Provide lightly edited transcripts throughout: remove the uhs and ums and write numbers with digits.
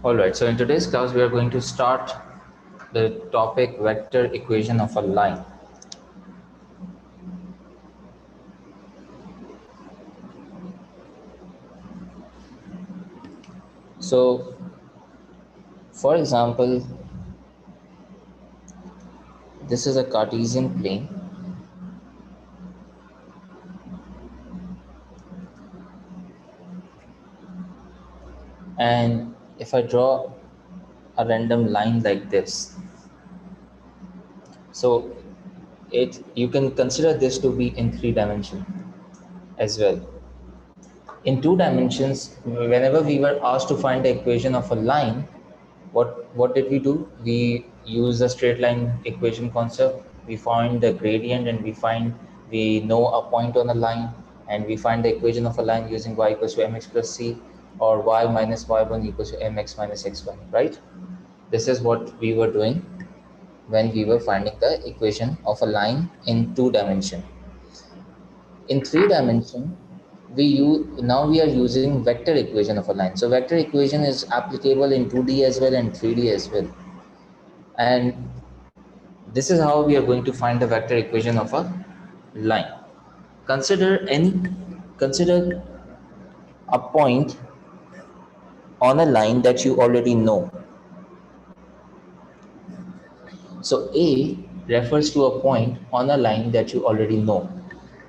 Alright, so in today's class we are going to start the topic vector equation of a line. So for example, this is a Cartesian plane and if I draw a random line like this, so you can consider this to be in 3 dimensions as well. In 2 dimensions, whenever we were asked to find the equation of a line, what did we do? We use the straight line equation concept. We find the gradient and we know a point on a line, and we find the equation of a line using y equals to mx plus c, or y minus y1 equals to mx minus x1, right? This is what we were doing when we were finding the equation of a line in 2 dimension. In 3 dimension, now we are using vector equation of a line. So vector equation is applicable in 2D as well and 3D as well. And this is how we are going to find the vector equation of a line. Consider a point on a line that you already know. So A refers to a point on a line that you already know.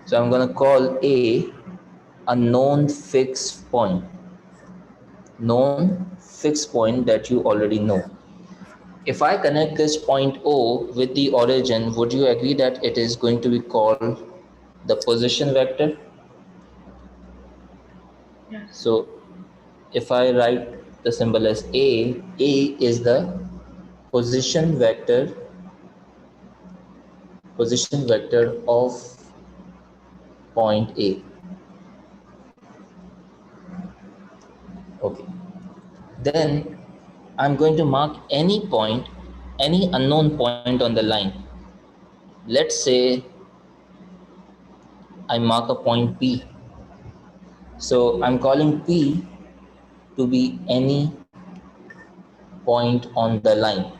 So I'm going to call a known fixed point. Known fixed point that you already know. If I connect this point O with the origin, would you agree that it is going to be called the position vector? Yes. So if I write the symbol as A is the position vector of point A. Okay. Then I'm going to mark any point, any unknown point on the line. Let's say I mark a point P. So I'm calling P to be any point on the line.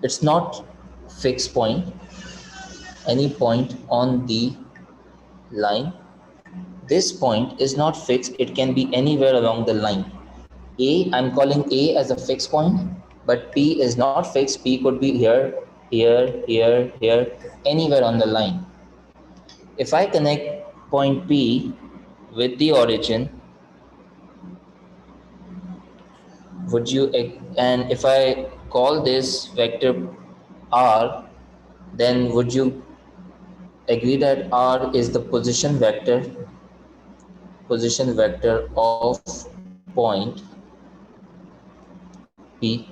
It's not fixed point, any point on the line. This point is not fixed, it can be anywhere along the line. I'm calling A as a fixed point, but P is not fixed. P could be here, here, anywhere on the line. If I connect point P with the origin, and if I call this vector R, then would you agree that R is the position vector of point P?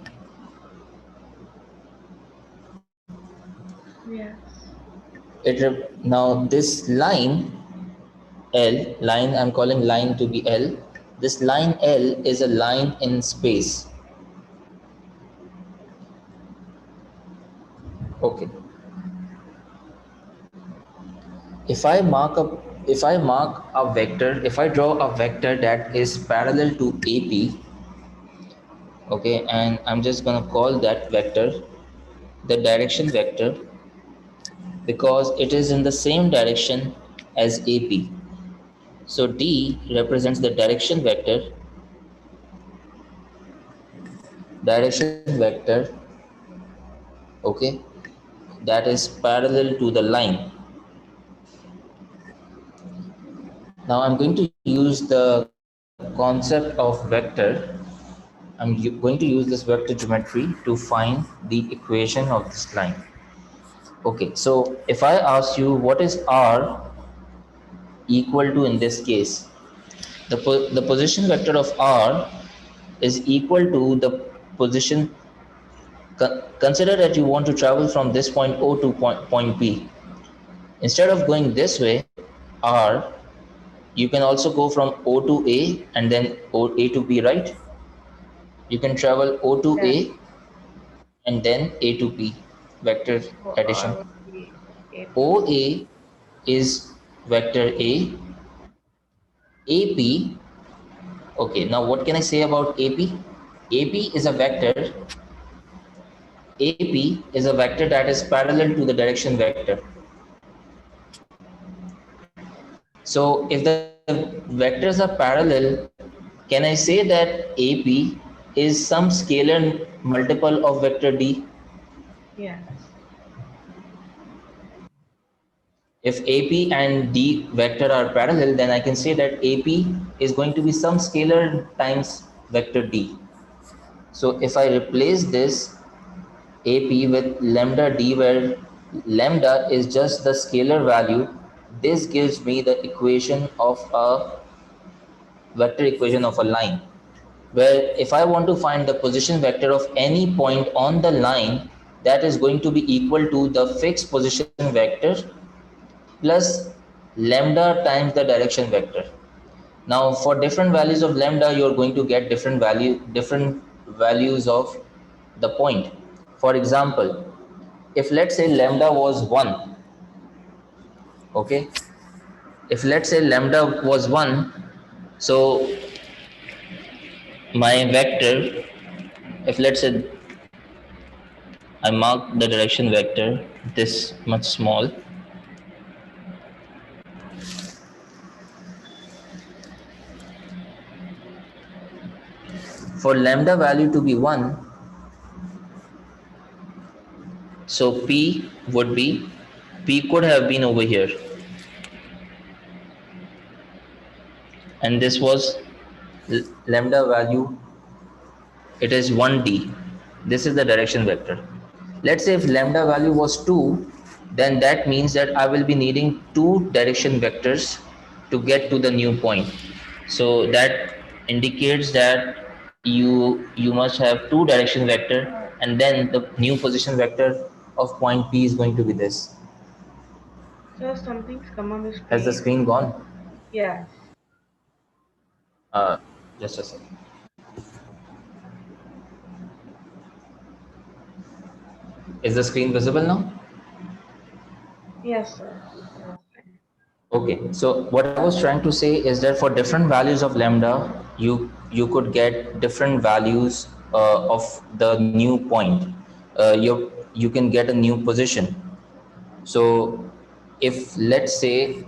Yes. Now this line I'm calling line to be L. This line L is a line in space. Okay. If I mark a vector, if I draw a vector that is parallel to AP, okay, and I'm just gonna call that vector the direction vector because it is in the same direction as AP. So D represents the direction vector, okay, that is parallel to the line. Now I'm going to use the concept of vector. Going to use this vector geometry to find the equation of this line. Okay, so if I ask you what is R equal to in this case, the position vector of R is equal to the position. Consider that you want to travel from this point O to point P. Instead of going this way, R, you can also go from O to A and then A to P, right? You can travel O to Yes. A and then A to P, vector So addition. R would be AP. OA is vector A, AP. Okay, now what can I say about AP? AP is a vector. AP is a vector that is parallel to the direction vector. So if the vectors are parallel, can I say that AP is some scalar multiple of vector D? Yes. If AP and D vector are parallel, then I can say that AP is going to be some scalar times vector D. So if I replace this AP with lambda D, where lambda is just the scalar value, this gives me the equation of a vector equation of a line, where if I want to find the position vector of any point on the line, that is going to be equal to the fixed position vector plus lambda times the direction vector. Now for different values of lambda, you are going to get different values of the point. For example, if let's say lambda was 1, okay, if let's say lambda was 1, so my vector, if let's say I mark the direction vector this much small, for lambda value to be 1, so P would be, P could have been over here, and this was lambda value, it is 1D. This is the direction vector. Let's say if lambda value was 2, then that means that I will be needing two direction vectors to get to the new point. So that indicates that you must have two direction vector, and then the new position vector of point P is going to be this. So something's come on the Has the screen. screen gone? Yes. Uh, just a second. Is the screen visible now? Yes, sir. Yes. Okay, so what I was trying to say is that for different values of lambda, you could get different values of the new point. You can get a new position. So if let's say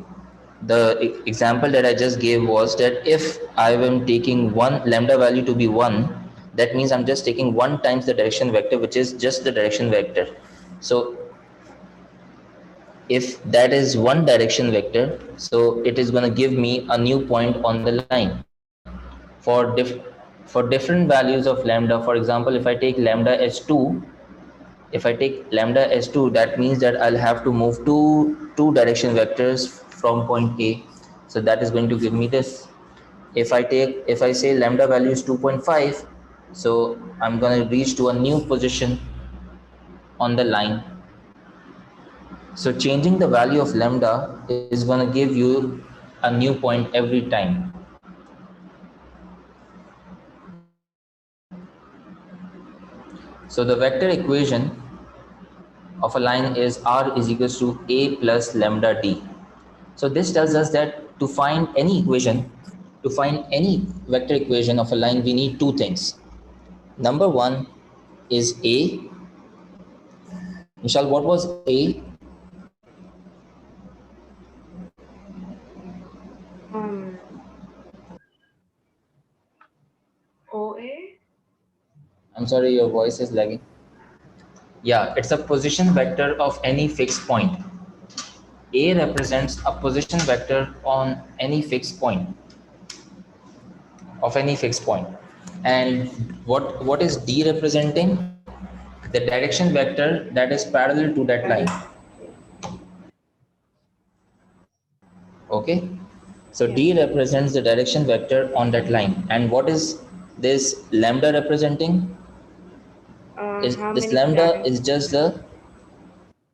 the example that I just gave was that if I am taking one lambda value to be 1, that means I'm just taking 1 times the direction vector, which is just the direction vector. So if that is one direction vector, so it is going to give me a new point on the line. For different values of lambda, for example, if I take lambda as 2, if I take lambda as 2, that means that I'll have to move two direction vectors from point A, so that is going to give me this. If I say lambda value is 2.5, so I'm going to reach to a new position on the line. So changing the value of lambda is going to give you a new point every time. So the vector equation of a line is r is equals to a plus lambda d. So this tells us that to find any equation, to find any vector equation of a line, we need two things. Number one is a. Michelle, what was a? Um, OA? I'm sorry, your voice is lagging. Yeah, it's a position vector of any fixed point. A represents a position vector on any fixed point, of any fixed point. And what is D representing? The direction vector that is parallel to that line. Okay, so Yes. D represents the direction vector on that line. And what is this lambda representing? Is How this many lambda is dimensions? just the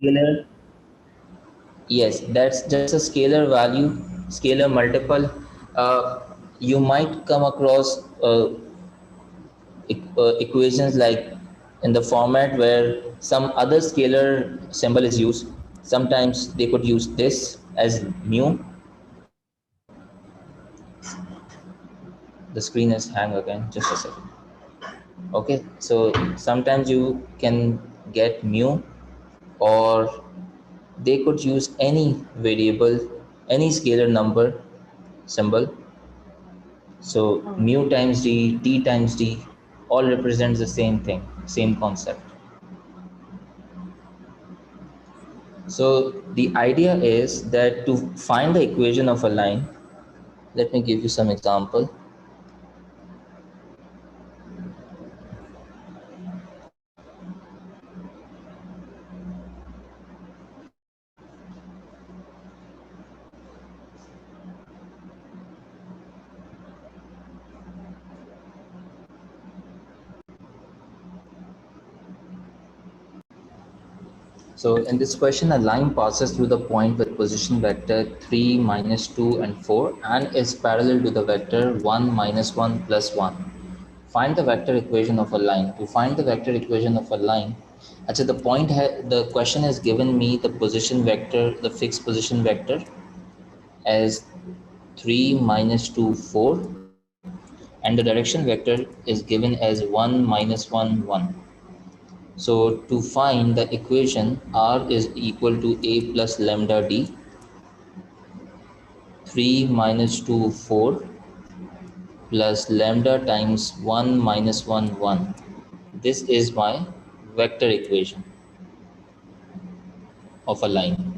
scalar? Yes, that's just a scalar value, scalar multiple. You might come across equations like in the format where some other scalar symbol is used. Sometimes they could use this as mu. The screen is hang again, just a second. Okay, so sometimes you can get mu, or they could use any variable, any scalar number symbol. So Oh, mu times d, t times d, all represents the same thing, same concept. So the idea is that to find the equation of a line, let me give you some example. So in this question, a line passes through the point with position vector 3, minus 2, and 4 and is parallel to the vector 1, minus 1, plus 1. Find the vector equation of a line. To find the vector equation of a line, actually the question has given me the position vector, the fixed position vector as 3, minus 2, 4, and the direction vector is given as 1, minus 1, 1. So to find the equation, R is equal to A plus lambda D, 3 minus 2, 4, plus lambda times 1 minus 1, 1. This is my vector equation of a line.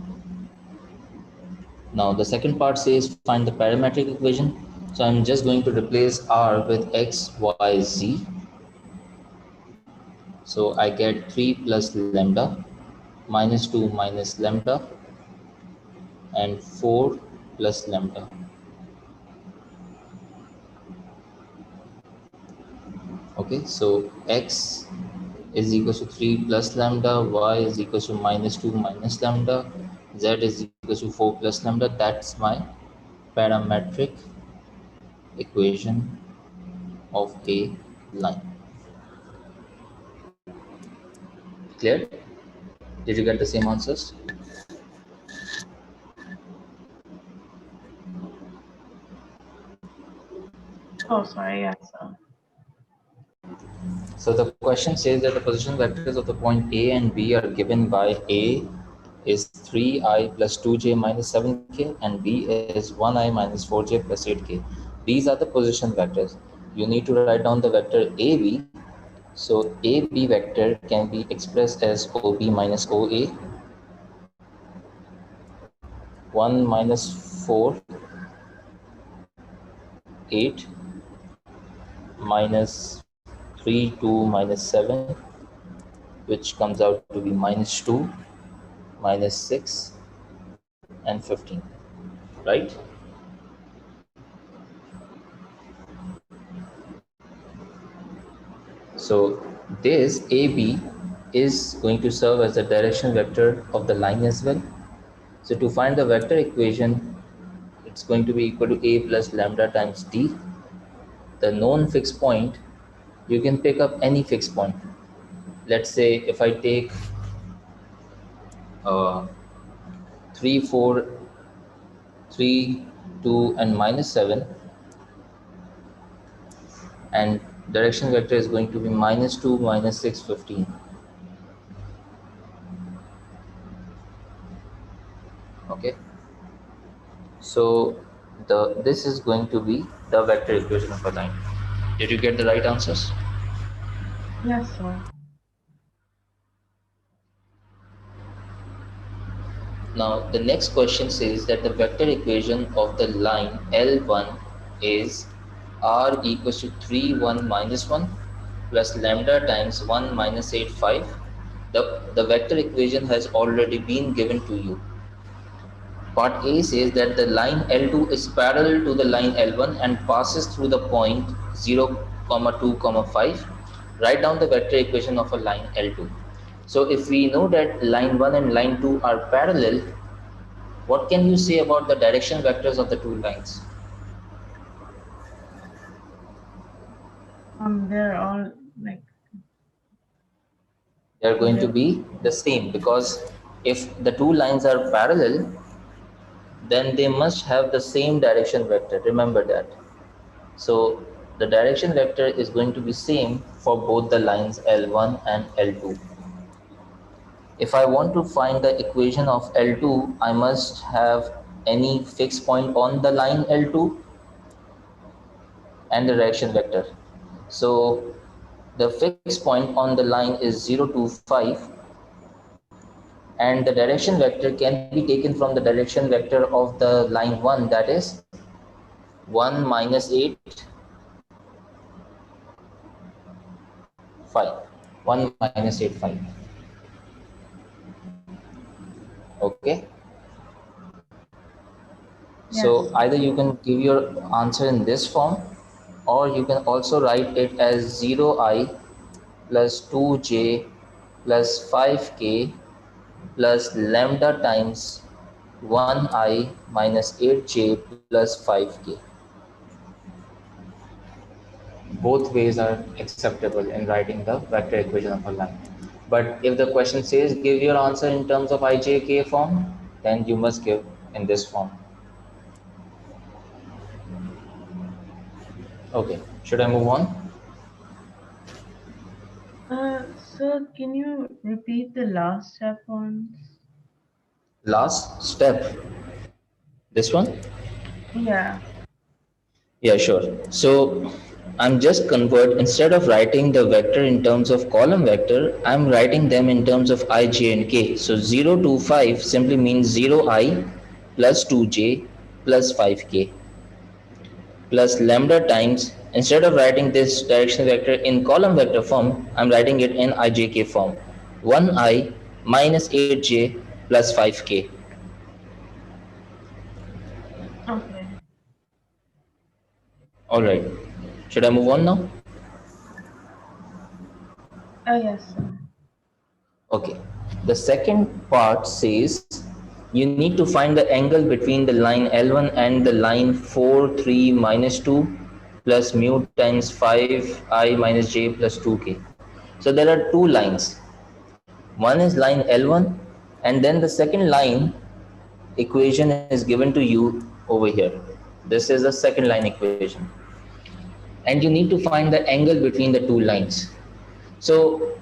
Now the second part says find the parametric equation. So I'm just going to replace R with x, y, z. So I get 3 plus lambda, minus 2 minus lambda, and 4 plus lambda. Okay, so x is equals to 3 plus lambda, y is equals to minus 2 minus lambda, z is equals to 4 plus lambda. That's my parametric equation of a line. Clear? Did you get the same answers? oh, sorry. Yes. So the question says that the position vectors of the point A and B are given by A is 3i plus 2j minus 7k and B is 1i minus 4j plus 8k. These are the position vectors. You need to write down the vector AB. So AB vector can be expressed as OB minus OA, 1 minus 4, 8, minus 3, 2, minus 7, which comes out to be minus 2, minus 6, and 15, right? So this AB is going to serve as the direction vector of the line as well. So to find the vector equation, it's going to be equal to A plus lambda times D. The known fixed point, you can pick up any fixed point. Let's say if I take uh, 3, 4, 3, 2, and minus 7, and direction vector is going to be minus 2, minus 6, 15. Okay, so this is going to be the vector equation of a line. Did you get the right answers? Yes, sir. Now the next question says that the vector equation of the line L1 is R equals to 3, 1, minus 1 plus lambda times 1 minus 8, 5. The vector equation has already been given to you. Part A says that the line L2 is parallel to the line L1 and passes through the point 0, 2, 5. Write down the vector equation of a line L2. So if we know that line 1 and line 2 are parallel, what can you say about the direction vectors of the two lines? They're all like They are going to they're be the same because if the two lines are parallel, then they must have the same direction vector. Remember that. So the direction vector is going to be same for both the lines L1 and L2. If I want to find the equation of L2, I must have any fixed point on the line L2 and the direction vector. So the fixed point on the line is 0 to 5, and the direction vector can be taken from the direction vector of the line 1, that is 1 minus 8 5, 1 minus 8 5. Okay, so Yes. either you can give your answer in this form, or you can also write it as 0i plus 2j plus 5k plus lambda times 1i minus 8j plus 5k. Both ways are acceptable in writing the vector equation of a line. But if the question says give your answer in terms of ijk form, then you must give in this form. Okay, should I move on? Sir, can you repeat the last step once? Last step, this one? Yeah. Yeah, sure. So I'm just convert, instead of writing the vector in terms of column vector, I'm writing them in terms of I, j and k. So 0 to 5 simply means 0i plus 2j plus 5k plus lambda times, instead of writing this direction vector in column vector form, I'm writing it in ijk form. 1i minus 8j plus 5k. Okay. Alright. Should I move on now? Oh, yes, sir. Okay. The second part says you need to find the angle between the line L1 and the line 4, 3, minus 2 plus mu times 5i minus j plus 2k. So there are two lines. One is line L1, and then the second line equation is given to you over here. This is the second line equation. And you need to find the angle between the two lines. So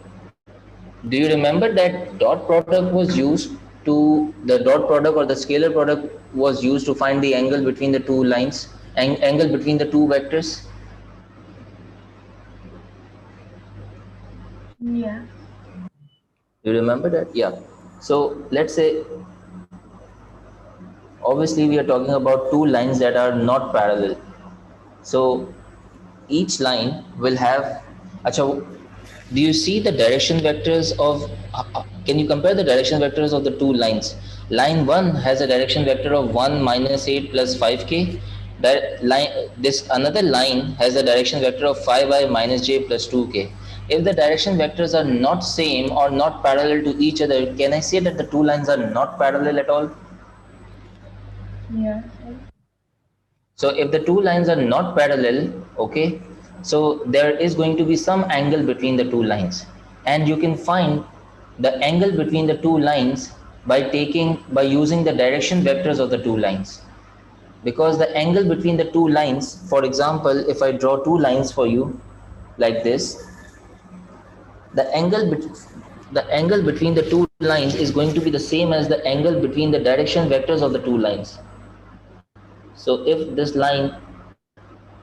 do you remember that dot product was used to, the dot product or the scalar product was used to find the angle between the two lines, angle between the two vectors? Yes. Do you remember that? Yeah. So let's say, obviously we are talking about two lines that are not parallel. So each line will have, Acha, do you see the direction vectors of, can you compare the direction vectors of the two lines? Line 1 has a direction vector of 1 minus 8 plus 5k. That line, this another line has a direction vector of 5i minus j plus 2k. If the direction vectors are not same or not parallel to each other, can I say that the two lines are not parallel at all? Yes, sir. So if the two lines are not parallel, okay, so there is going to be some angle between the two lines, and you can find the angle between the two lines by using the direction vectors of the two lines. Because the angle between the two lines, for example, if I draw two lines for you like this, the angle between the two lines is going to be the same as the angle between the direction vectors of the two lines. So if this line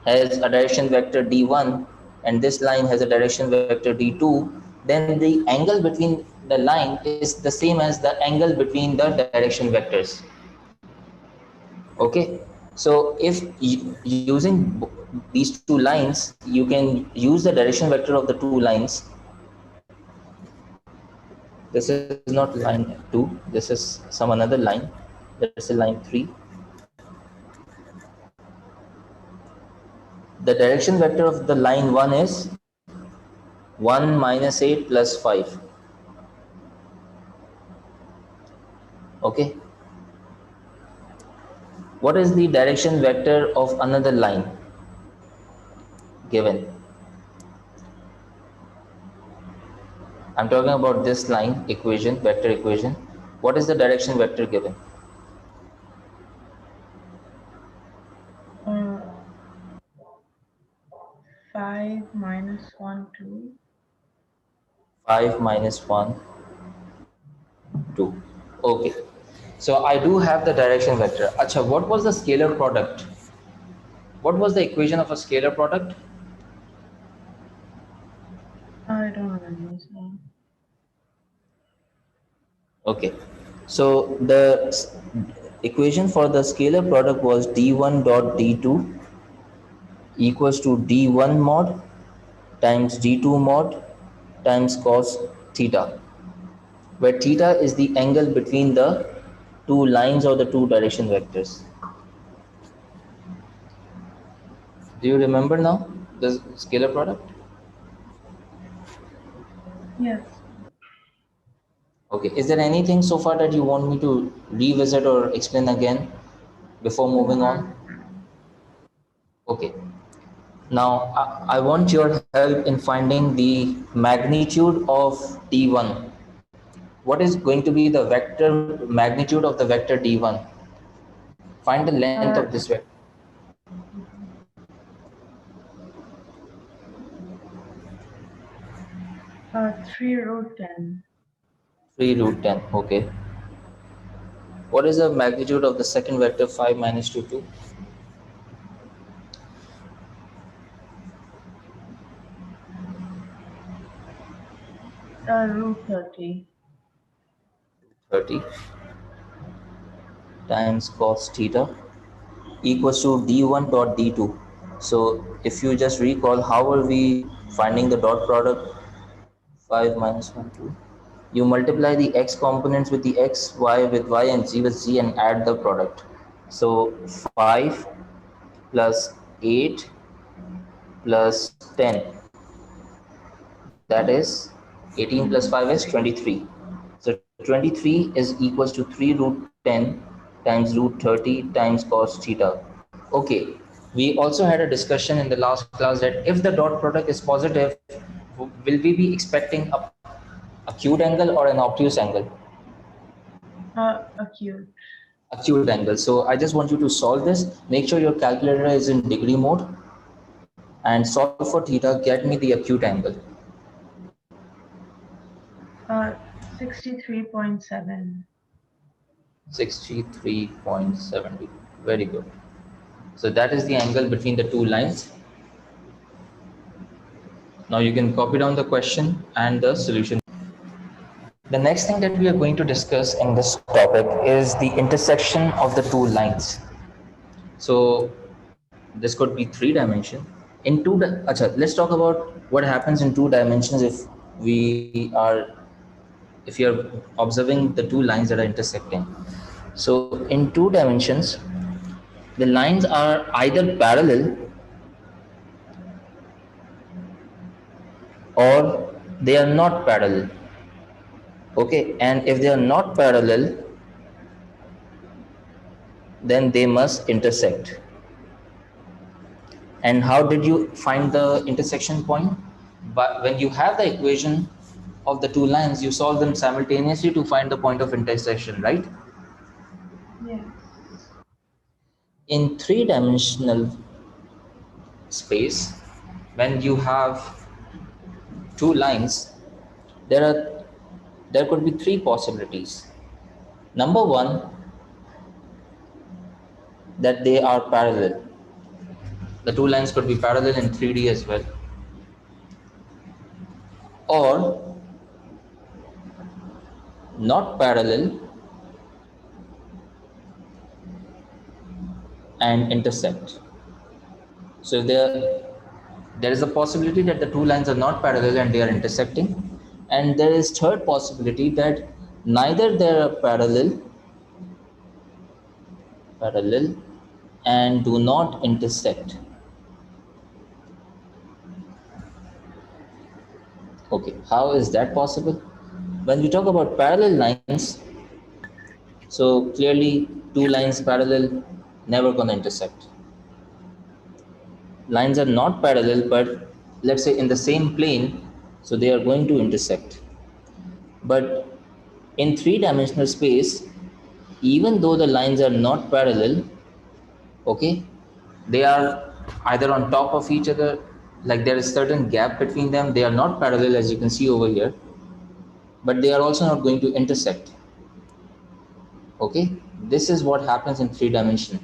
has a direction vector d1 and this line has a direction vector d2, then the angle between the line is the same as the angle between the direction vectors. Okay, so if using these two lines, you can use the direction vector of the two lines. This is not line 2, this is some another line, let's say line 3. The direction vector of the line 1 is 1 minus 8 plus 5. Okay, what is the direction vector of another line given? I'm talking about this line equation, vector equation. What is the direction vector given? Uh, 2. 5 minus 1, 2. Okay. So I do have the direction vector. Acha, what was the scalar product? What was the equation of a scalar product? I don't remember, sir. Okay. So the equation for the scalar product was d1 dot d2 equals to d1 mod times d2 mod times cos theta, where theta is the angle between the two lines or the two direction vectors. Do you remember now the scalar product? Yes. Okay. Is there anything so far that you want me to revisit or explain again before moving on? Okay. Now, I want your help in finding the magnitude of d1. What is going to be the vector magnitude of the vector d1? Find the length of Uh, this vector. uh, 3 root 10. 3 root 10. Okay. What is the magnitude of the second vector 5 minus 2, 2? Root 30. 30 times cos theta equals to d1 dot d2. So if you just recall, how are we finding the dot product? 5 minus 1, 2. You multiply the x components with the x, y with y, and z with z, and add the product. So 5 plus 8 plus 10, that is 18 plus 5 is 23. So 23 is equals to 3 root 10 times root 30 times cos theta. Okay, we also had a discussion in the last class that if the dot product is positive, will we be expecting a acute angle or an obtuse angle? Acute. Acute angle. So I just want you to solve this. Make sure your calculator is in degree mode and solve for theta. Get me the acute angle. 63.7. 63.70. Very good. So that is the angle between the two lines. Now you can copy down the question and the solution. The next thing that we are going to discuss in this topic is the intersection of the two lines. So this could be three dimension. In Acha, let's talk about what happens in two dimensions if you're observing the two lines that are intersecting. So in two dimensions, the lines are either parallel or they are not parallel. Okay, and if they are not parallel, then they must intersect. And how did you find the intersection point? But when you have the equation of the two lines, you solve them simultaneously to find the point of intersection, right? Yes. In three-dimensional space, when you have two lines, there are there could be three possibilities. Number one, that they are parallel. The two lines could be parallel in 3D as well, or not parallel and intersect. So there is a possibility that the two lines are not parallel and they are intersecting, and there is third possibility that neither they are parallel and do not intersect. Okay, how is that possible? When we talk about parallel lines, so clearly two lines parallel never gonna intersect. Lines are not parallel, but let's say in the same plane, so they are going to intersect. But in three-dimensional space, even though the lines are not parallel, okay, they are either on top of each other, like there is certain gap between them. They are not parallel, as you can see over here, but they are also not going to intersect. Okay, this is what happens in 3 dimension.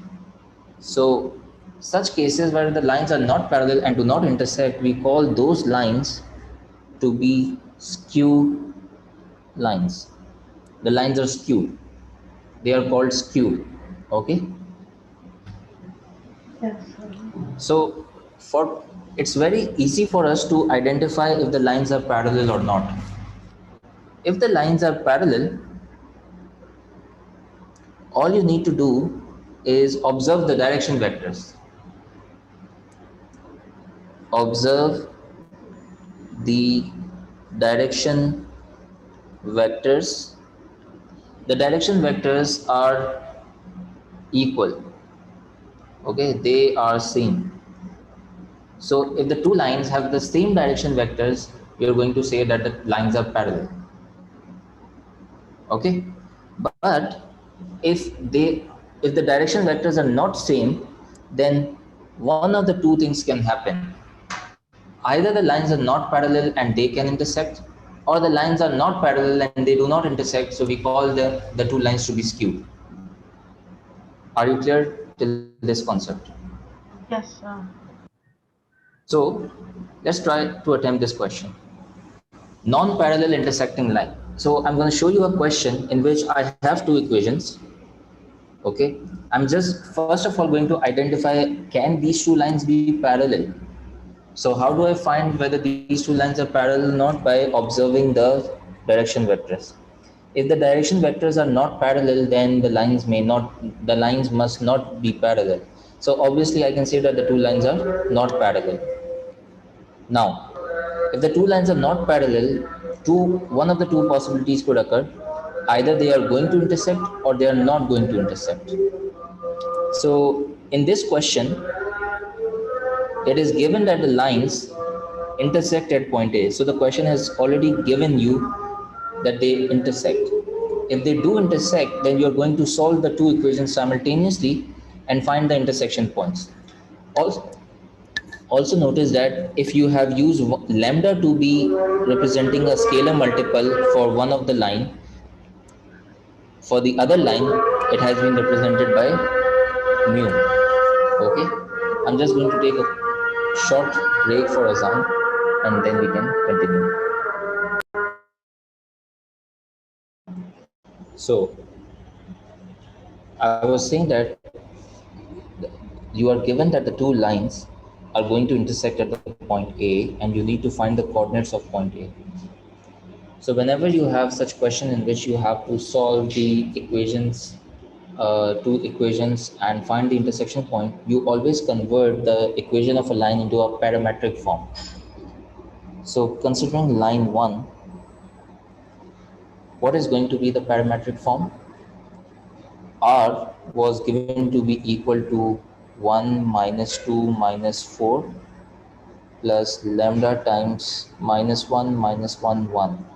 So such cases where the lines are not parallel and do not intersect, we call those lines to be skew lines. The lines are skewed. They are called skewed. Okay. Yes, sir. So for it's very easy for us to identify if the lines are parallel or not. If the lines are parallel, all you need to do is observe the direction vectors. Observe the direction vectors. The direction vectors are equal. Okay, they are same. So if the two lines have the same direction vectors, you're going to say that the lines are parallel. Okay, but if they if the direction vectors are not same, then one of the two things can happen. Either the lines are not parallel and they can intersect, or the lines are not parallel and they do not intersect, so we call the two lines to be skewed. Are you clear till this concept? Yes, sir. So let's try to attempt this question. Non-parallel intersecting line. So I'm going to show you a question in which I have two equations. Okay, I'm just first of all going to identify, can these two lines be parallel? So how do I find whether these two lines are parallel or not? By observing the direction vectors. If the direction vectors are not parallel, then the lines must not be parallel. So obviously I can say that the two lines are not parallel. Now, if the two lines are not parallel, one of the two possibilities could occur. Either they are going to intersect or they are not going to intersect. So in this question, it is given that the lines intersect at point A. So the question has already given you that they intersect. If they do intersect, then you are going to solve the two equations simultaneously and find the intersection points. Also, also notice that if you have used lambda to be representing a scalar multiple for one of the line, for the other line, it has been represented by mu. Okay, I'm just going to take a short break for a sound and then we can continue. So I was saying that you are given that the two lines are going to intersect at the point A and you need to find the coordinates of point A. So whenever you have such question in which you have to solve the equations, two equations and find the intersection point, you always convert the equation of a line into a parametric form. So considering line 1, what is going to be the parametric form? R was given to be equal to 1 minus 2 minus 4 plus lambda times minus 1 minus 1 1.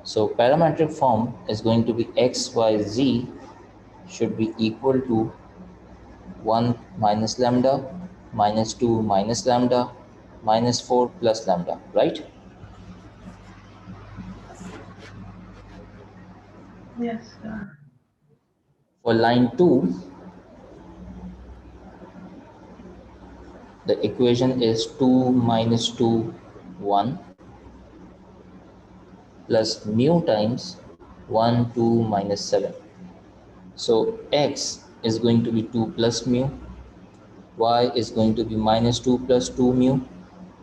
So parametric form is going to be x y z should be equal to 1 minus lambda minus 2 minus lambda minus 4 plus lambda, right? Yes, sir. For line 2, the equation is 2 minus 2 1 plus mu times 1 2 minus 7. So x is going to be 2 plus mu, y is going to be minus 2 plus 2 mu,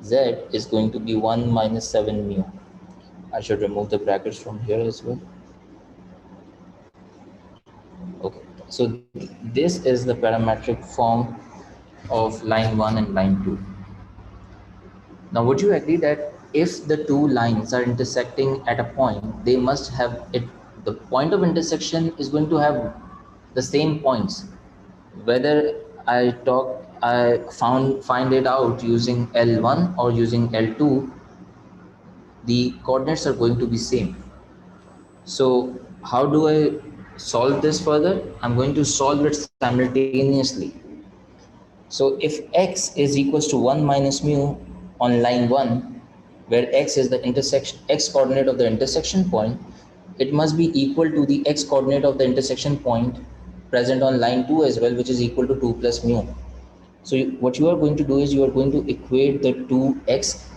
z is going to be 1 minus 7 mu. I should remove the brackets from here as well. Okay, so this is the parametric form of line 1 and line 2. Now, would you agree that if the two lines are intersecting at a point, they must have it, the point of intersection is going to have the same points. Whether I find it out using L1 or using L2, the coordinates are going to be same. So how do I solve this further? I'm going to solve it simultaneously. So So if x is equals to 1 minus mu on line 1, where x is the intersection, x coordinate of the intersection point, it must be equal to the x coordinate of the intersection point present on line 2 as well, which is equal to 2 plus mu. So what you are going to do is you are going to equate the two x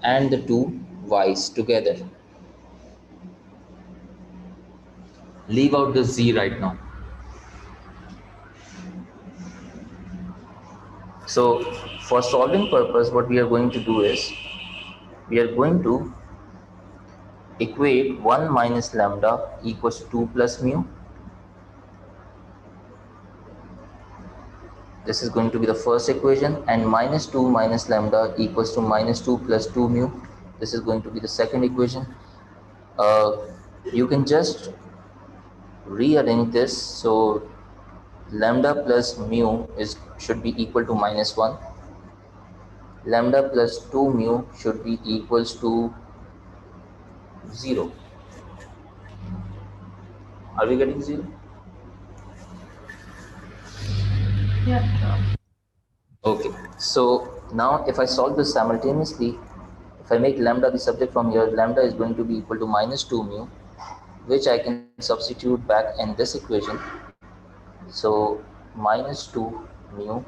and the two y's together. Leave out the z right now. So for solving purpose, what we are going to do is we are going to equate 1 minus lambda equals to 2 plus mu. This is going to be the first equation, and minus 2 minus lambda equals to minus 2 plus 2 mu. This is going to be the second equation. You can just rearrange this. So lambda plus mu should be equal to minus 1. Lambda plus 2 mu should be equals to 0. Are we getting 0? Yeah, sure. Okay, so now if I solve this simultaneously, if I make lambda the subject from here, lambda is going to be equal to minus 2 mu, which I can substitute back in this equation. So minus 2 mu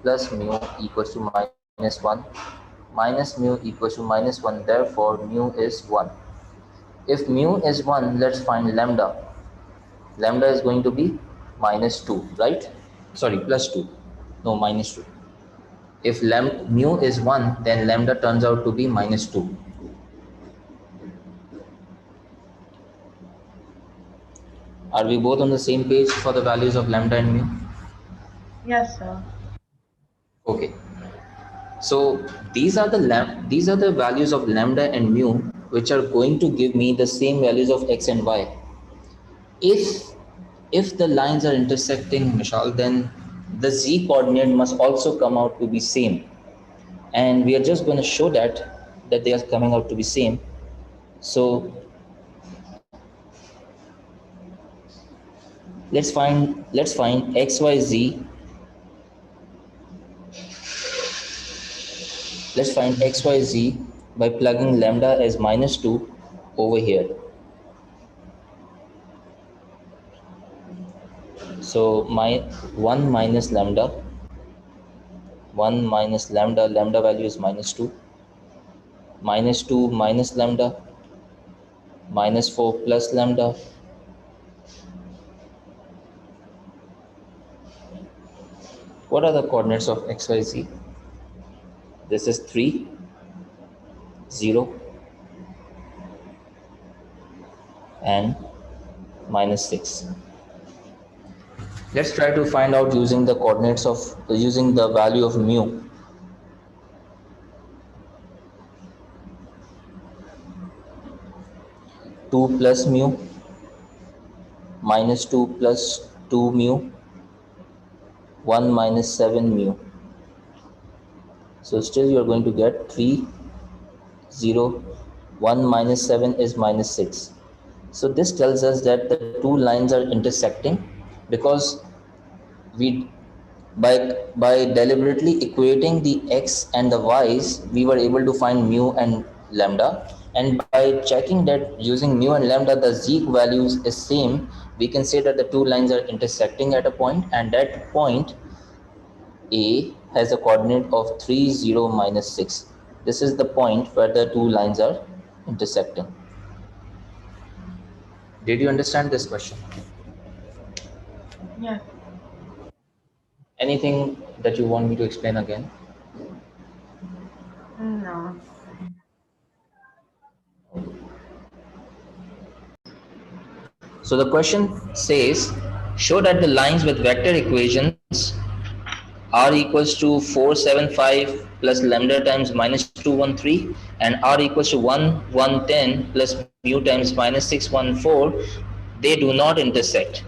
plus mu equals to minus 1, minus mu equals to minus 1, therefore mu is 1. If mu is 1, let's find lambda. Lambda is going to be minus 2, right? Sorry, plus 2. No, minus 2. If mu is 1, then lambda turns out to be minus 2. Are we both on the same page for the values of lambda and mu? Yes, sir. Okay. So these are the values of lambda and mu, which are going to give me the same values of x and y. If the lines are intersecting, Mishal, then the z coordinate must also come out to be same, and we are just going to show that they are coming out to be same. So let's find xyz. Let's find xyz by plugging lambda as minus 2 over here. So my 1 minus lambda, lambda value is minus 2, minus 2 minus lambda, minus 4 plus lambda, what are the coordinates of xyz? This is 3, 0, and minus 6. Let's try to find out using the coordinates of using the value of mu. Two plus mu, minus 2 plus 2 mu, 1 minus 7 mu. So still you are going to get 3, 0, 1 minus 7 is minus 6. So this tells us that the two lines are intersecting, because we by deliberately equating the x and the y's, we were able to find mu and lambda, and by checking that using mu and lambda the z values is same, we can say that the two lines are intersecting at a point, and that point A has a coordinate of 3, 0, minus 6. This is the point where the two lines are intersecting. Did you understand this question? Yeah. Anything that you want me to explain again? No. So the question says, show that the lines with vector equations r equals to 475 plus lambda times minus 213 and r equals to 110 plus mu times minus 614, they do not intersect.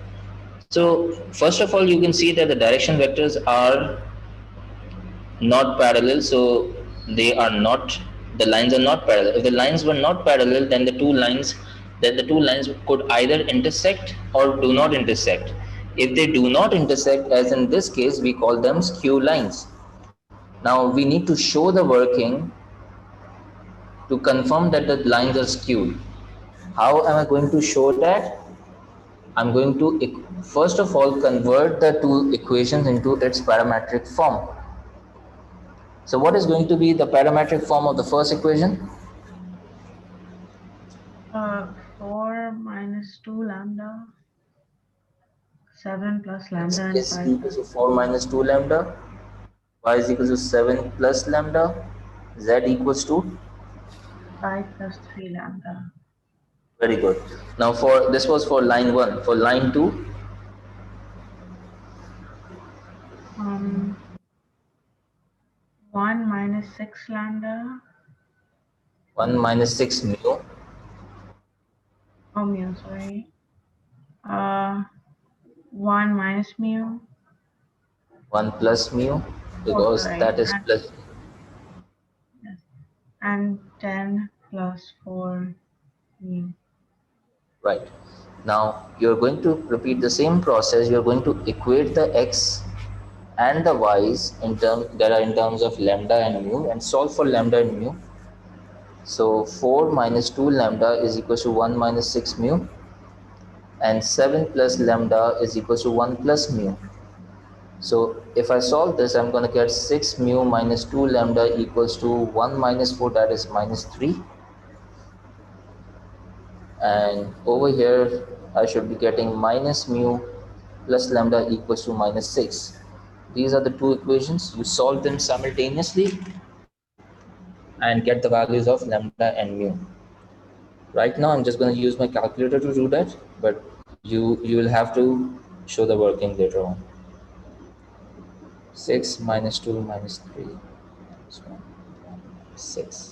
So first of all, you can see that the direction vectors are not parallel, so they are not, the lines are not parallel. If the lines were not parallel, then the two lines could either intersect or do not intersect. If they do not intersect, as in this case, we call them skew lines. Now we need to show the working to confirm that the lines are skewed. How am I going to show that? I'm going to first of all convert the two equations into its parametric form. So what is going to be the parametric form of the first equation? 4 minus 2 lambda, 7 plus X lambda and is 5 equal plus to 4 minus 2 lambda, y is equal to 7 plus lambda, z equals to, 5 plus 3 lambda. very good. Now for this was for line 1. For line 2, 1 minus 6 lambda. 1 minus 6 mu, Oh, mu, sorry. 1 minus mu. 1 plus mu, Oh, because sorry. that is plus. Yes. And 10 plus 4 mu. Right. Now you're going to repeat the same process. You're going to equate the x and the y's in term that are in terms of lambda and mu and solve for lambda and mu. So 4 minus 2 lambda is equal to 1 minus 6 mu, and 7 plus lambda is equal to 1 plus mu. So if I solve this, I'm going to get 6 mu minus 2 lambda equals to 1 minus 4, that is minus 3. And over here I should be getting minus mu plus lambda equals to minus 6. These are the two equations. You solve them simultaneously and get the values of lambda and mu. Right now I'm just going to use my calculator to do that, but you will have to show the working later on. 6 minus 2 minus 3 minus 1 6.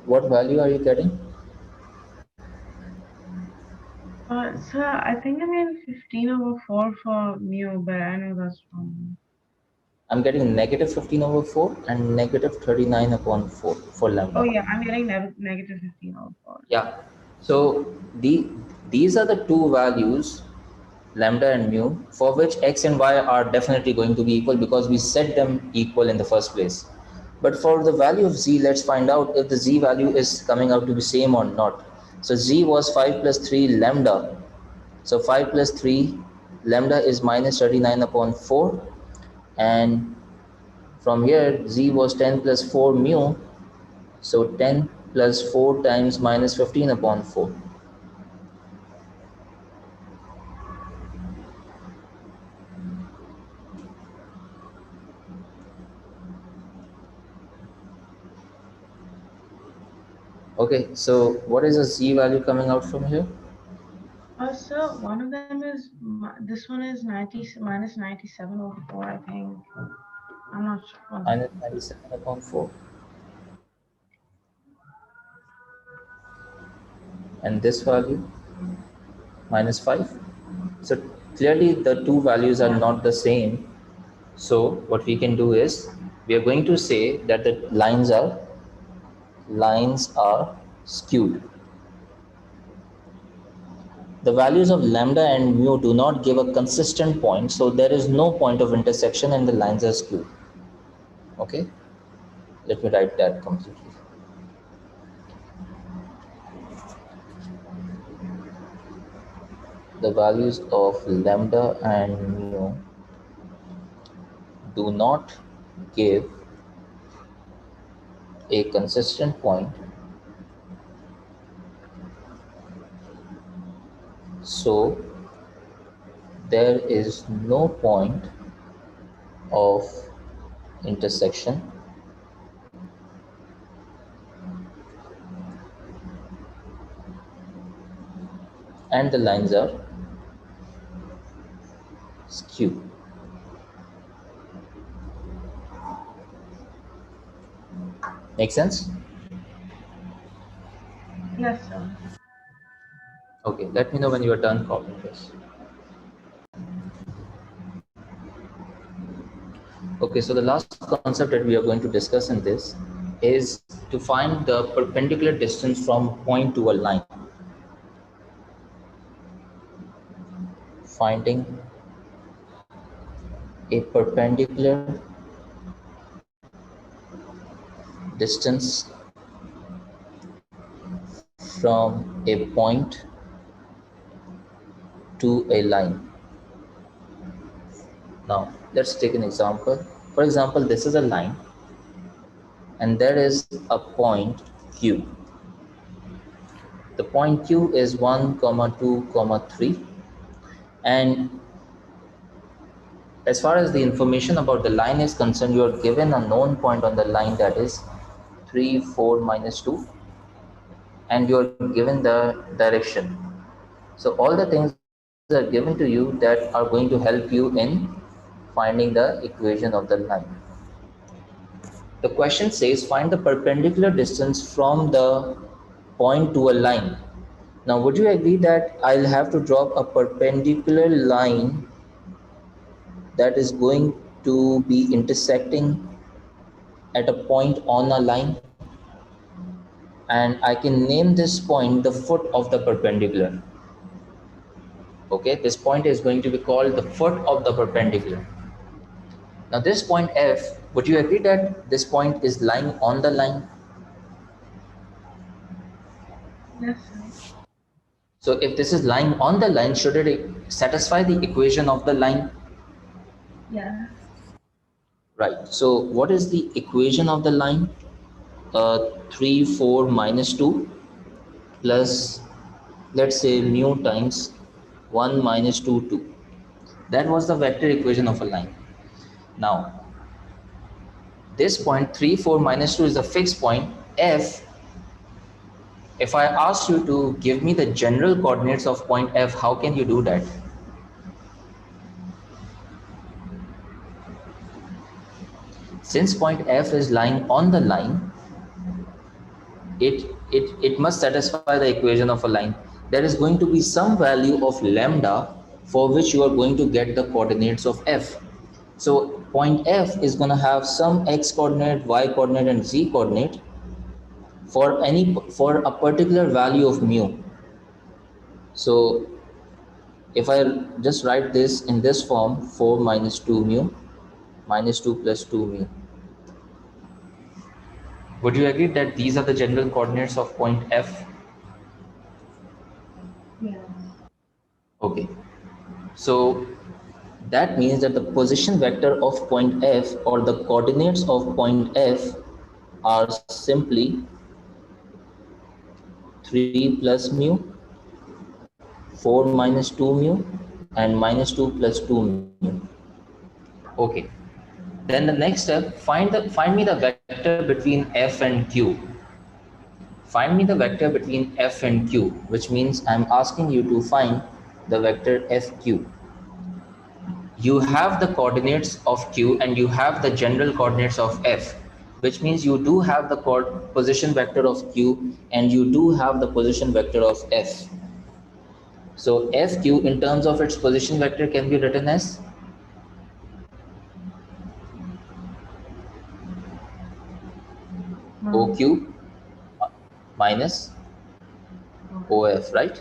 What value are you getting? So I think I mean 15 over 4 for mu, but I know that's wrong. I'm getting negative 15 over 4 and negative 39 upon 4 for Oh lambda. yeah, I'm getting negative 15 over 4. Yeah. So these are the two values, lambda and mu, for which x and y are definitely going to be equal because we set them equal in the first place. But for the value of z, let's find out if the z value is coming out to be same or not. So z was 5 plus 3 lambda. So 5 plus 3 lambda is minus 39 upon 4, and from here z was 10 plus 4 mu, so 10 plus 4 times minus 15 upon 4. Okay, so what is the z value coming out from here? So one of them is this one is 90 minus 97 over 4. I think I'm not sure. Minus 97 upon 4. And this value, minus 5. So clearly the two values are Yeah. not the same. So what we can do is, we are going to say that the lines are skewed. The values of lambda and mu do not give a consistent point, so there is no point of intersection and the lines are skewed. Okay, let me write that completely. the values of lambda and mu do not give a consistent point, so there is no point of intersection and the lines are skew. Make sense? Yes, sir. Okay, let me know when you are done copying this. Okay, so the last concept that we are going to discuss in this is to find the perpendicular distance from a point to a line. Finding a perpendicular distance from a point to a line. Now, let's take an example. For example, this is a line and there is a point Q. The point Q is 1, 2, 3, and as far as the information about the line is concerned, you are given a known point on the line, that is 3, 4, minus 2, and you are given the direction. So all the things are given to you that are going to help you in finding the equation of the line. The question says find the perpendicular distance from the point to a line. Now, would you agree that I'll have to drop a perpendicular line that is going to be intersecting at a point on a line? And I can name this point the foot of the perpendicular. Okay, this point is going to be called the foot of the perpendicular. Now this point F, would you agree that this point is lying on the line? Yes, sir. So if this is lying on the line, should it satisfy the equation of the line? Yeah. Right. So what is the equation of the line? 3, 4, minus 2 plus, let's say, mu times 1 minus 2, 2. That was the vector equation of a line. Now, this point 3, 4, minus 2 is a fixed point. If I ask you to give me the general coordinates of point F, how can you do that? Since point F is lying on the line, it must satisfy the equation of a line. There is going to be some value of lambda for which you are going to get the coordinates of F. So point F is going to have some x coordinate, y coordinate, and z coordinate for a particular value of mu. So if I just write this in this form, 4 minus 2 mu minus 2 plus 2 mu. Would you agree that these are the general coordinates of point F? Yes. Okay. So that means that the position vector of point F or the coordinates of point F are simply 3 plus mu, 4 minus 2 mu, and minus 2 plus 2 mu. Okay. Then the next step, find me the vector between F and Q. Find me the vector between F and Q, which means I'm asking you to find the vector FQ. You have the coordinates of Q and you have the general coordinates of F, which means you do have the position vector of Q and you do have the position vector of F. So FQ in terms of its position vector can be written as OQ minus OF, right?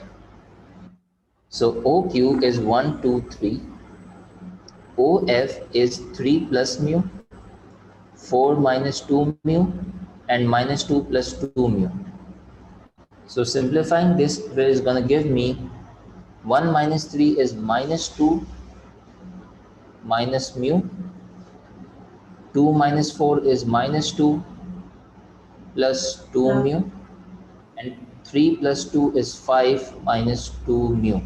So OQ is 1, 2, 3. OF is 3 plus mu, 4 minus 2 mu, and minus 2 plus 2 mu. So simplifying this is going to give me 1 minus 3 is minus 2 minus mu. 2 minus 4 is minus 2 plus 2 Yeah. mu. And 3 plus 2 is 5 minus 2 mu.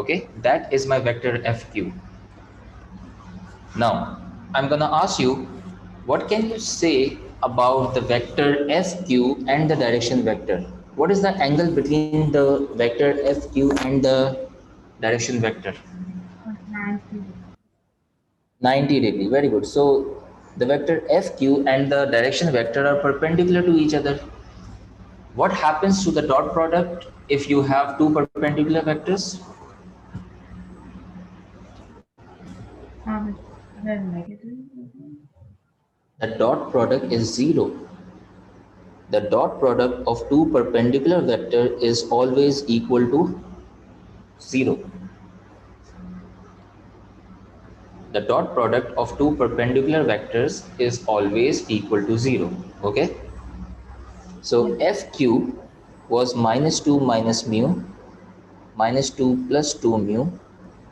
Okay, that is my vector FQ. Now, I'm gonna ask you, what can you say about the vector FQ and the direction vector? What is the angle between the vector FQ and the direction vector? 90. 90 degree, very good. So the vector FQ and the direction vector are perpendicular to each other. What happens to the dot product if you have two perpendicular vectors? They're negative. The dot product is zero. The dot product of two perpendicular vector is always equal to 0. The dot product of two perpendicular vectors is always equal to 0. Okay? So Yeah. FQ was minus 2 minus mu, minus 2 plus 2 mu,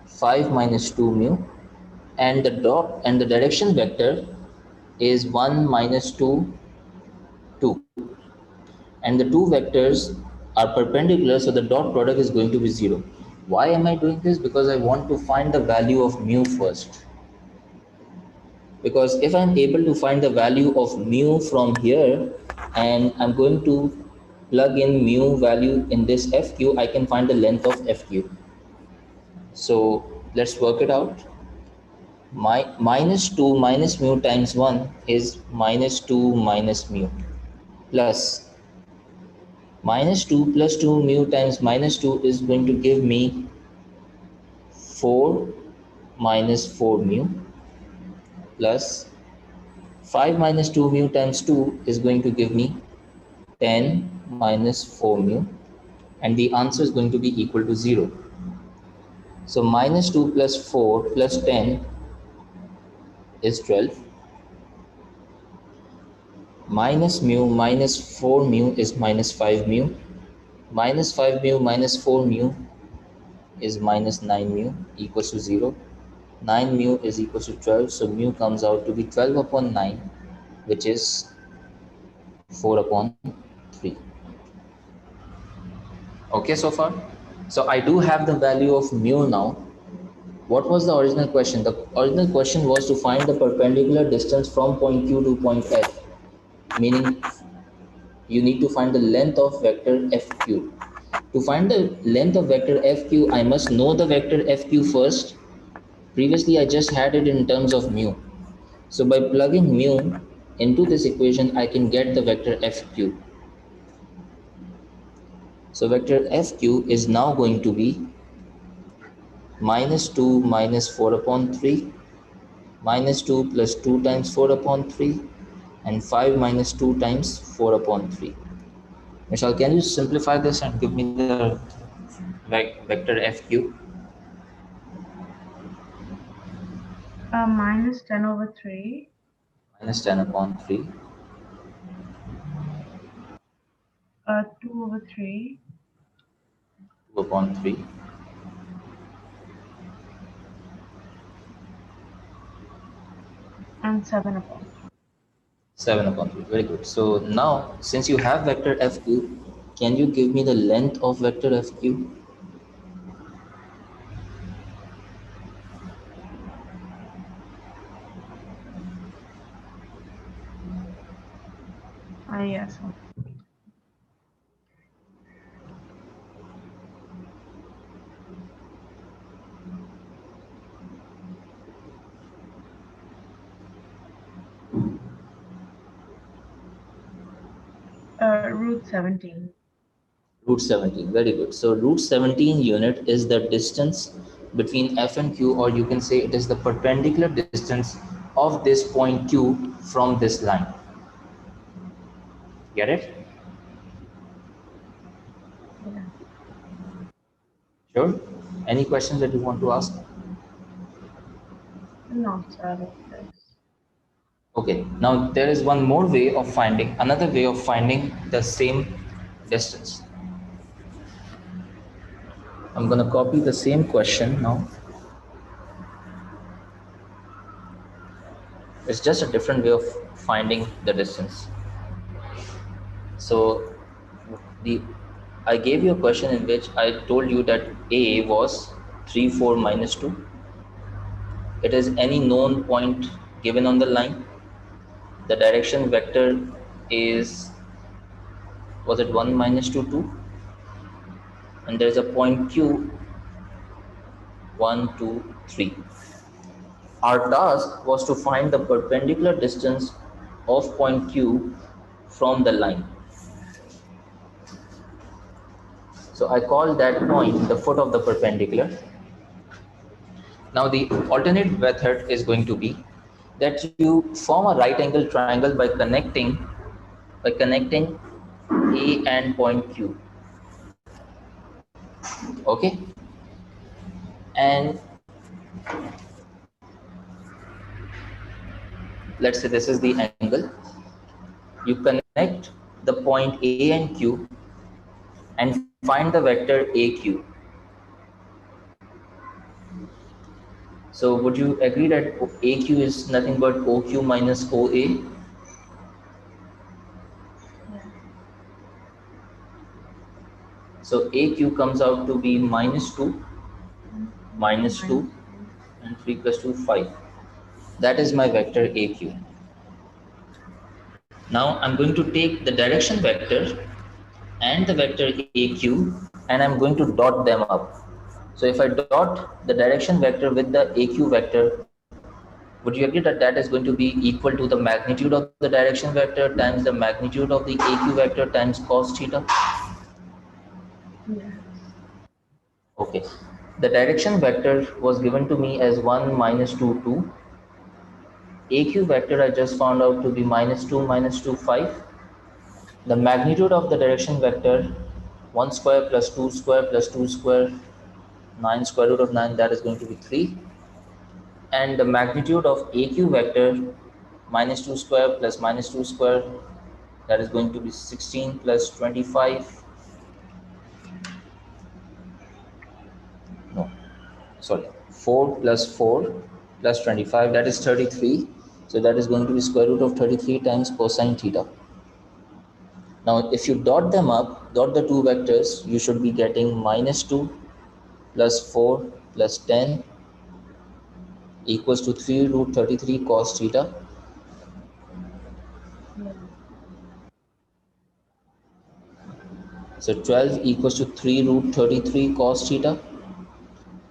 5 minus 2 mu, and the dot and the direction vector is 1 minus 2, 2. And the two vectors are perpendicular, so the dot product is going to be 0. Why am I doing this? Because I want to find the value of mu first. Because if I'm able to find the value of mu from here and I'm going to plug in mu value in this FQ, I can find the length of FQ. So let's work it out. Minus 2 minus mu times 1 is minus 2 minus mu, plus minus 2 plus 2 mu times minus 2 is going to give me 4 minus 4 mu, plus 5 minus 2 mu times 2 is going to give me 10 minus 4 mu, and the answer is going to be equal to 0. So minus 2 plus 4 plus 10 is 12. Minus mu minus 4 mu is minus 5 mu. Minus 5 mu minus 4 mu is minus 9 mu equals to 0. 9 mu is equals to 12, so mu comes out to be 12 upon 9, which is 4 upon 3. Okay, so far? So I do have the value of mu now. What was the original question? The original question was to find the perpendicular distance from point Q to point F, meaning you need to find the length of vector FQ. To find the length of vector FQ, I must know the vector FQ first. Previously, I just had it in terms of mu. So by plugging mu into this equation, I can get the vector FQ. So vector FQ is now going to be minus 2 minus 4 upon 3, minus 2 plus 2 times 4 upon 3, and 5 minus 2 times 4 upon 3. Michelle, can you simplify this and give me the vector FQ? Minus 10 over 3. Minus 10 upon 3. 2 over 3. 2 upon 3. And 7 upon 3. 7 upon 3. Very good. So now, since you have vector FQ, can you give me the length of vector FQ? Yes. Root 17. Root 17. Very good. So root 17 unit is the distance between F and Q, or you can say it is the perpendicular distance of this point Q from this line. Get it? Yeah. Sure. Any questions that you want to ask? No, sir. This. Okay. Now there is one more way of finding, another way of finding the same distance. I'm going to copy the same question now. It's just a different way of finding the distance. So the I gave you a question in which I told you that A was 3, 4, minus 2. It is any known point given on the line. The direction vector is, was it 1, minus 2, 2? And there is a point Q, 1, 2, 3. Our task was to find the perpendicular distance of point Q from the line. So I call that point the foot of the perpendicular. Now the alternate method is going to be that you form a right angle triangle by connecting A and point Q. Okay? And let's say this is the angle. You connect the point A and Q and find the vector AQ. So would you agree that AQ is nothing but OQ minus OA? Yeah. So AQ comes out to be minus 2, minus 2, and 3 plus 2, 5. That is my vector AQ. Now I'm going to take the direction vector and the vector AQ and I'm going to dot them up. So if I dot the direction vector with the AQ vector, would you agree that that is going to be equal to the magnitude of the direction vector times the magnitude of the AQ vector times cos theta? Yes. Okay. The direction vector was given to me as 1, minus 2, 2. AQ vector I just found out to be minus 2, minus 2, 5. The magnitude of the direction vector, 1 square plus 2 square plus 2 square, 9 square root of 9, that is going to be 3. And the magnitude of AQ vector, minus 2 square plus minus 2 square, that is going to be 16 plus 25. No, sorry, 4 plus 4 plus 25, that is 33. So that is going to be square root of 33 times cosine theta. Now if you dot them up, dot the two vectors, you should be getting minus 2 plus 4 plus 10 equals to 3 root 33 cos theta. Yeah. So 12 equals to 3 root 33 cos theta,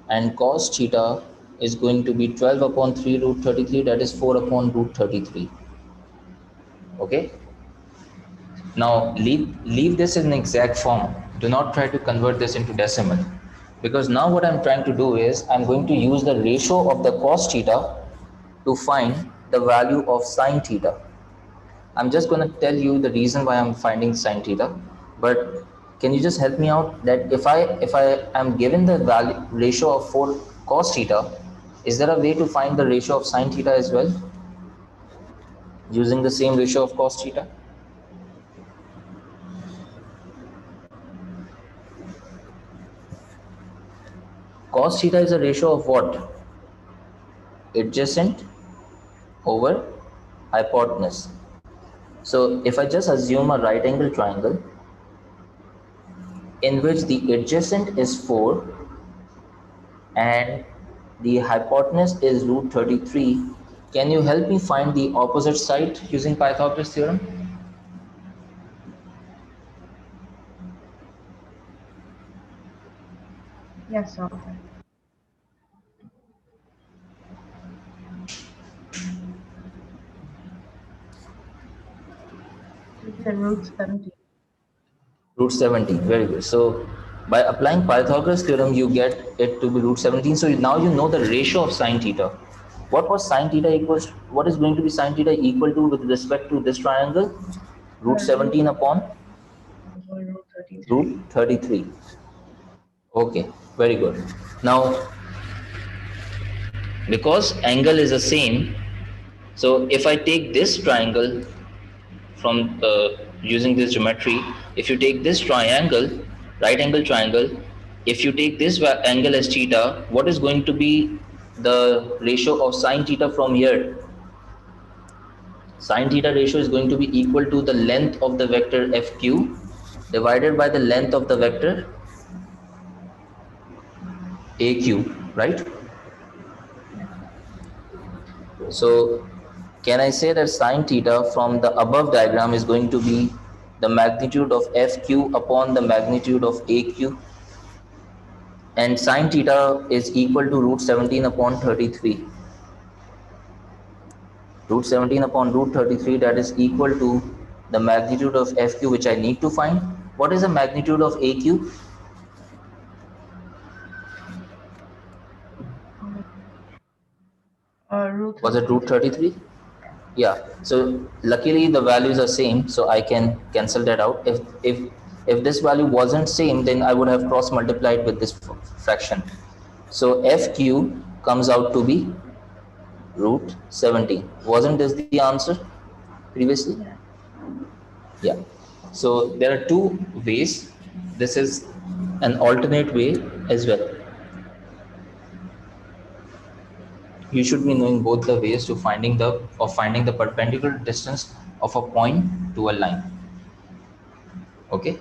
and cos theta is going to be 12 upon 3 root 33, that is 4 upon root 33. Okay? Now leave this in exact form. Do not try to convert this into decimal, because now what I'm trying to do is I'm going to use the ratio of the cos theta to find the value of sine theta. I'm just going to tell you the reason why I'm finding sine theta, but can you just help me out that if I am given the value ratio of 4 cos theta, is there a way to find the ratio of sine theta as well using the same ratio of cos theta? Cos theta is a ratio of what? Adjacent over hypotenuse. So if I just assume a right angle triangle in which the adjacent is 4 and the hypotenuse is root 33, can you help me find the opposite side using Pythagoras theorem? Yes, okay. You get root 70. Root 17, very good. So by applying Pythagoras theorem, you get it to be root 17. So now you know the ratio of sine theta. What was sine theta equals, what is going to be sine theta equal to with respect to this triangle? Root 17 upon Root 33. root 33. Okay, very good. Now, because angle is the same, so if I take this triangle from using this geometry, if you take this triangle, right angle triangle, if you take this angle as theta, what is going to be the ratio of sine theta from here? Sine theta ratio is going to be equal to the length of the vector FQ divided by the length of the vector AQ, right? So can I say that sine theta from the above diagram is going to be the magnitude of FQ upon the magnitude of AQ, and sine theta is equal to root 17 upon 33. Root 17 upon root 33, that is equal to the magnitude of FQ, which I need to find. What is the magnitude of AQ? Root Was it root 33. 33? Yeah, so luckily the values are same, so I can cancel that out. If this value wasn't same, then I would have cross multiplied with this fraction. So FQ comes out to be root 17. Wasn't this the answer previously? Yeah. Yeah. So there are two ways. This is an alternate way as well. You should be knowing both the ways to finding the perpendicular distance of a point to a line. Okay.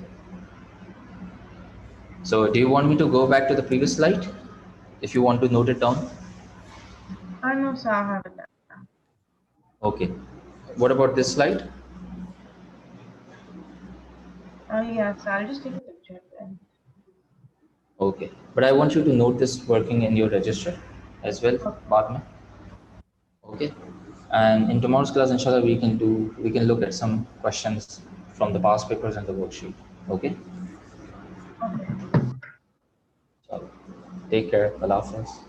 So do you want me to go back to the previous slide if you want to note it down? I know, sir. I have it down. Okay. What about this slide? Yes, I'll just take a picture then. Okay. But I want you to note this working in your register as well, Padma. Okay. And in tomorrow's class, inshallah, we can look at some questions from the past papers and the worksheet. Okay. Okay. So take care. Allah Hafiz.